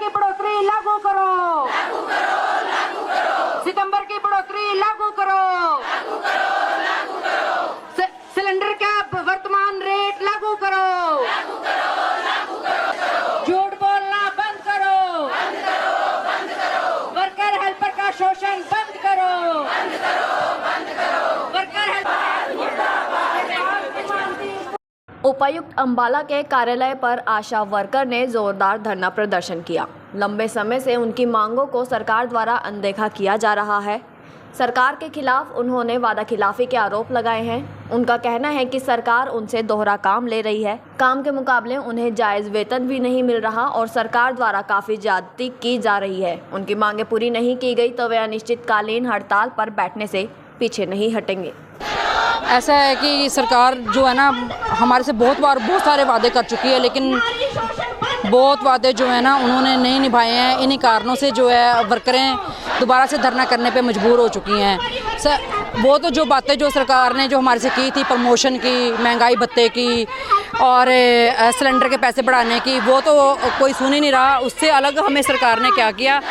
की बढ़ोतरी लागू करो, सितंबर की बढ़ोतरी लागू करो, सिलेंडर का वर्तमान रेट लागू करो, झूठ बोलना बंद करो, वर्कर हेल्पर का शोषण बंद करो, वर्कर उपायुक्त अंबाला के कार्यालय पर आशा वर्कर ने जोरदार धरना प्रदर्शन किया। लंबे समय से उनकी मांगों को सरकार द्वारा अनदेखा किया जा रहा है। सरकार के खिलाफ उन्होंने वादाखिलाफी के आरोप लगाए हैं। उनका कहना है कि सरकार उनसे दोहरा काम ले रही है, काम के मुकाबले उन्हें जायज़ वेतन भी नहीं मिल रहा और सरकार द्वारा काफ़ी ज्यादती की जा रही है। उनकी मांगें पूरी नहीं की गई तो वे अनिश्चितकालीन हड़ताल पर बैठने से पीछे नहीं हटेंगे। ऐसा है कि सरकार जो है ना हमारे से बहुत सारे वादे कर चुकी है, लेकिन बहुत वादे जो है ना उन्होंने नहीं निभाए हैं। इन्हीं कारणों से जो है वर्करें दोबारा से धरना करने पे मजबूर हो चुकी हैं। वो तो जो बातें जो सरकार ने जो हमारे से की थी, प्रमोशन की, महंगाई भत्ते की और सिलेंडर के पैसे बढ़ाने की, वो तो कोई सुन ही नहीं रहा। उससे अलग हमें सरकार ने क्या किया,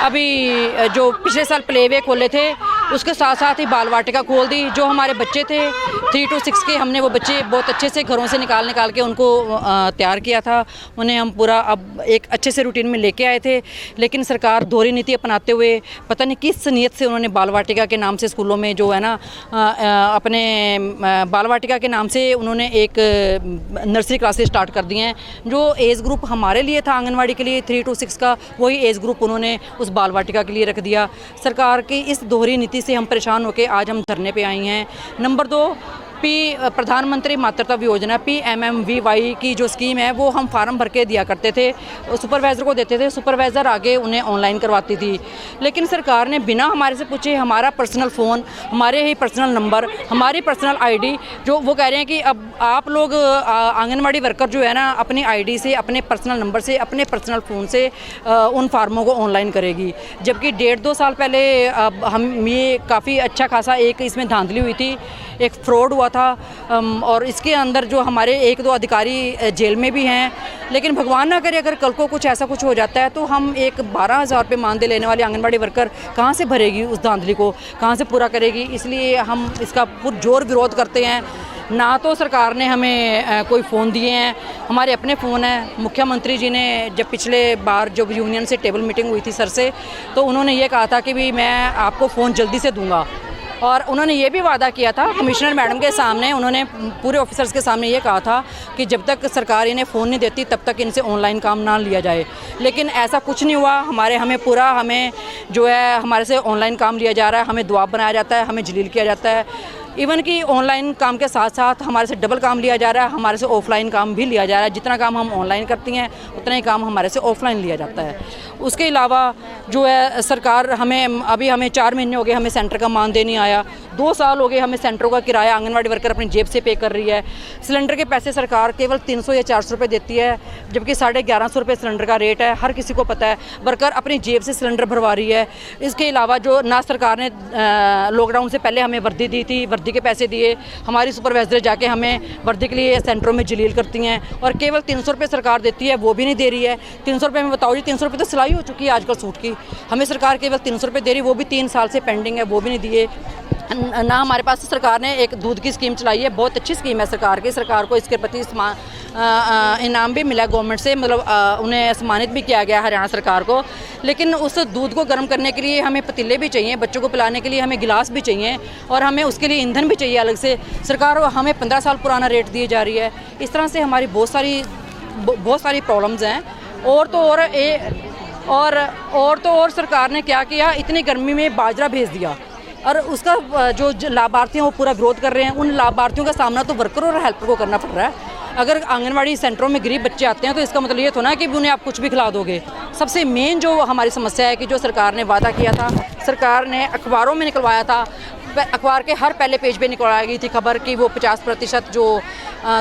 अभी जो पिछले साल प्ले वे खोले थे उसके साथ साथ ही बाल वाटिका खोल दी। जो हमारे बच्चे थे 3 to 6 के, हमने वो बच्चे बहुत अच्छे से घरों से निकाल के उनको तैयार किया था। उन्हें हम पूरा अब एक अच्छे से रूटीन में लेके आए थे, लेकिन सरकार दोहरी नीति अपनाते हुए पता नहीं किस नीयत से उन्होंने बाल वाटिका के नाम से स्कूलों में जो है ना अपने बाल वाटिका के नाम से उन्होंने एक नर्सरी क्लासेस स्टार्ट कर दिए हैं। जो एज ग्रुप हमारे लिए था आंगनवाड़ी के लिए 3 to 6 का, वही एज ग्रुप उन्होंने उस बाल वाटिका के लिए रख दिया। सरकार की इस दोहरी नीति से हम परेशान होकर आज हम धरने पे आई हैं। नंबर 2, प्रधानमंत्री मातृत्व योजना PMMVY की जो स्कीम है वो हम फार्म भर के दिया करते थे, सुपरवाइज़र को देते थे, सुपरवाइज़र आगे उन्हें ऑनलाइन करवाती थी। लेकिन सरकार ने बिना हमारे से पूछे हमारा पर्सनल फ़ोन, हमारे ही पर्सनल नंबर, हमारी पर्सनल ID, जो वो कह रहे हैं कि अब आप लोग आंगनवाड़ी वर्कर जो है ना अपनी ID से, अपने पर्सनल नंबर से, अपने पर्सनल फ़ोन से उन फार्मों को ऑनलाइन करेगी। जबकि 1.5-2 साल पहले हम ये काफ़ी अच्छा खासा एक इसमें धांधली हुई थी, एक फ्रॉड हुआ था और इसके अंदर जो हमारे 1-2 अधिकारी जेल में भी हैं। लेकिन भगवान ना करे अगर कल को कुछ ऐसा कुछ हो जाता है तो हम एक 12,000 रुपये मानदेय लेने वाली आंगनबाड़ी वर्कर कहाँ से भरेगी, उस धांधली को कहाँ से पूरा करेगी। इसलिए हम इसका पुरजोर विरोध करते हैं। ना तो सरकार ने हमें कोई फ़ोन दिए हैं, हमारे अपने फ़ोन हैं। मुख्यमंत्री जी ने जब पिछले बार जब यूनियन से टेबल मीटिंग हुई थी सर से, तो उन्होंने ये कहा था कि भी मैं आपको फ़ोन जल्दी से दूंगा। और उन्होंने ये भी वादा किया था कमिश्नर मैडम के सामने, उन्होंने पूरे ऑफिसर्स के सामने ये कहा था कि जब तक सरकार इन्हें फ़ोन नहीं देती तब तक इनसे ऑनलाइन काम ना लिया जाए। लेकिन ऐसा कुछ नहीं हुआ। हमें जो है हमारे से ऑनलाइन काम लिया जा रहा है, हमें दबाव बनाया जाता है, हमें जलील किया जाता है। इवन कि ऑनलाइन काम के साथ साथ हमारे से डबल काम लिया जा रहा है, हमारे से ऑफ़लाइन काम भी लिया जा रहा है। जितना काम हम ऑनलाइन करती हैं उतना ही काम हमारे से ऑफ़लाइन लिया जाता है। उसके अलावा जो है सरकार हमें 4 महीने हो गए हमें सेंटर का मानदेय नहीं आया। 2 साल हो गए हमें सेंटरों का किराया आंगनवाड़ी वर्कर अपनी जेब से पे कर रही है। सिलेंडर के पैसे सरकार केवल 300 या 400 रुपये देती है, जबकि 1150 रुपये सिलेंडर का रेट है। हर किसी को पता है, वर्कर अपनी जेब से सिलेंडर भरवा रही है। इसके अलावा जो ना सरकार ने लॉकडाउन से पहले हमें वर्दी दी थी, वर्दी के पैसे दिए, हमारी सुपरवाइजर जाके हमें वर्दी के लिए सेंटरों में जलील करती हैं। और केवल 300 रुपये सरकार देती है, वो भी नहीं दे रही है। 300 रुपये में बताओ जी, 300 रुपये तो सिलाई हो चुकी है आजकल सूट की, हमें सरकार केवल 300 रुपये दे रही, वो भी 3 साल से पेंडिंग है, वो भी नहीं दिए। ना हमारे पास सरकार ने एक दूध की स्कीम चलाई है, बहुत अच्छी स्कीम है सरकार की। सरकार को इसके प्रति इनाम भी मिला गवर्नमेंट से, मतलब उन्हें सम्मानित भी किया गया हरियाणा सरकार को। लेकिन उस दूध को गर्म करने के लिए हमें पतीले भी चाहिए, बच्चों को पिलाने के लिए हमें गिलास भी चाहिए और हमें उसके लिए ईंधन भी चाहिए अलग से। सरकार हमें 15 साल पुराना रेट दिए जा रही है। इस तरह से हमारी बहुत सारी प्रॉब्लम्स हैं। और सरकार ने क्या किया, इतनी गर्मी में बाजरा भेज दिया और उसका जो लाभार्थी हैं वो पूरा विरोध कर रहे हैं। उन लाभार्थियों का सामना तो वर्कर और हेल्पर को करना पड़ रहा है। अगर आंगनवाड़ी सेंटरों में गरीब बच्चे आते हैं तो इसका मतलब ये तो ना कि उन्हें आप कुछ भी खिला दोगे। सबसे मेन जो हमारी समस्या है कि जो सरकार ने वादा किया था, सरकार ने अखबारों में निकलवाया था, अखबार के हर पहले पेज पे निकलवाई गई थी खबर कि वो 50% जो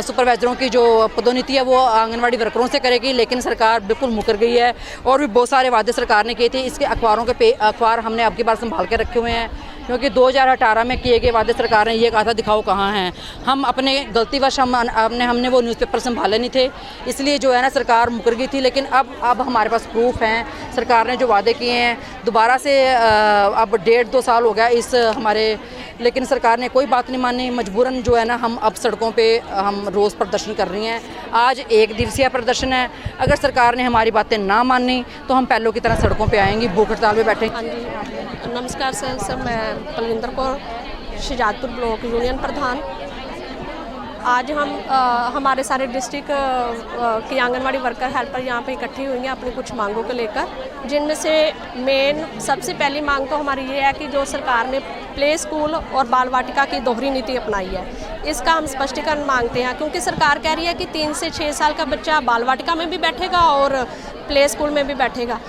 सुपरवाइजरों की जो पदोन्नति है वो आंगनवाड़ी वर्करों से करेगी। लेकिन सरकार बिल्कुल मुकर गई है और भी बहुत सारे वादे सरकार ने किए थे। इसके अखबार हमने अब की बार संभाल के रखे हुए हैं। क्योंकि 2018 में किए गए वादे सरकार ने ये कहा था दिखाओ कहाँ हैं। हम अपने गलतीवश हमने वो न्यूज़पेपर संभाले नहीं थे, इसलिए जो है ना सरकार मुकर गई थी। लेकिन अब हमारे पास प्रूफ हैं, सरकार ने जो वादे किए हैं दोबारा से अब 1.5-2 साल हो गया इस हमारे, लेकिन सरकार ने कोई बात नहीं मानी। मजबूरन जो है ना हम अब सड़कों पे हम रोज़ प्रदर्शन कर रही हैं। आज 1 दिवसीय प्रदर्शन है, अगर सरकार ने हमारी बातें ना मानी तो हम पहलों की तरह सड़कों पे आएंगी, भूख हड़ताल पे बैठेंगे। हाँ जी, नमस्कार सर, मैं पलविंदर कौर, शुजातपुर ब्लॉक यूनियन प्रधान। आज हम हमारे सारे डिस्ट्रिक्ट की आंगनवाड़ी वर्कर हेल्पर यहाँ पे इकट्ठी हुई हैं अपनी कुछ मांगों को लेकर, जिनमें से मेन सबसे पहली मांग तो हमारी ये है कि जो सरकार ने प्ले स्कूल और बाल वाटिका की दोहरी नीति अपनाई है, इसका हम स्पष्टीकरण मांगते हैं। क्योंकि सरकार कह रही है कि 3 से 6 साल का बच्चा बाल वाटिका में भी बैठेगा और प्ले स्कूल में भी बैठेगा,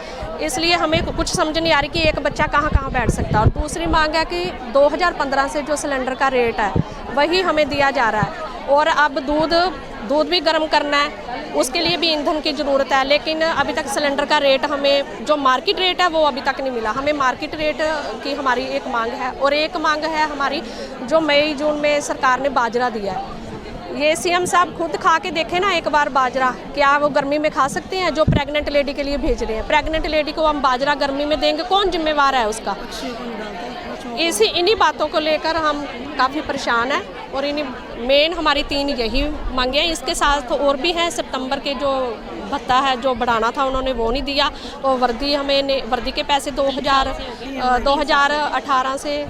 इसलिए हमें कुछ समझ नहीं आ रही कि एक बच्चा कहाँ कहाँ बैठ सकता है। और दूसरी मांग है कि 2015 से जो सिलेंडर का रेट है वही हमें दिया जा रहा है, और अब दूध भी गर्म करना है, उसके लिए भी ईंधन की ज़रूरत है। लेकिन अभी तक सिलेंडर का रेट हमें जो मार्केट रेट है वो अभी तक नहीं मिला। हमें मार्केट रेट की हमारी एक मांग है, और एक मांग है हमारी जो मई जून में सरकार ने बाजरा दिया है, ये सीएम साहब खुद खा के देखें ना एक बार बाजरा, क्या वो गर्मी में खा सकते हैं? जो प्रेग्नेंट लेडी के लिए भेज रहे हैं, प्रेग्नेंट लेडी को हम बाजरा गर्मी में देंगे, कौन जिम्मेवार है उसका? इन्हीं बातों को लेकर हम काफ़ी परेशान हैं, और इन्हीं मेन हमारी 3 यही मांगे हैं। इसके साथ और भी हैं, सितंबर के जो भत्ता है जो बढ़ाना था उन्होंने वो नहीं दिया, और वर्दी के पैसे 2018 से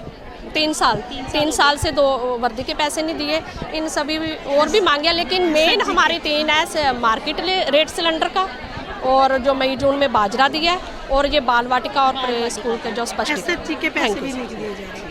3 साल से वर्दी के पैसे नहीं दिए। इन सभी और भी मांगे, लेकिन मेन हमारी 3 है, मार्केट रेट सिलेंडर का, और जो मई जून में बाजरा दिया है, और ये बाल वाटिका और प्ले स्कूल के जो स्पष्टीकरण। के पैसे भी नहीं दिए जा रहे।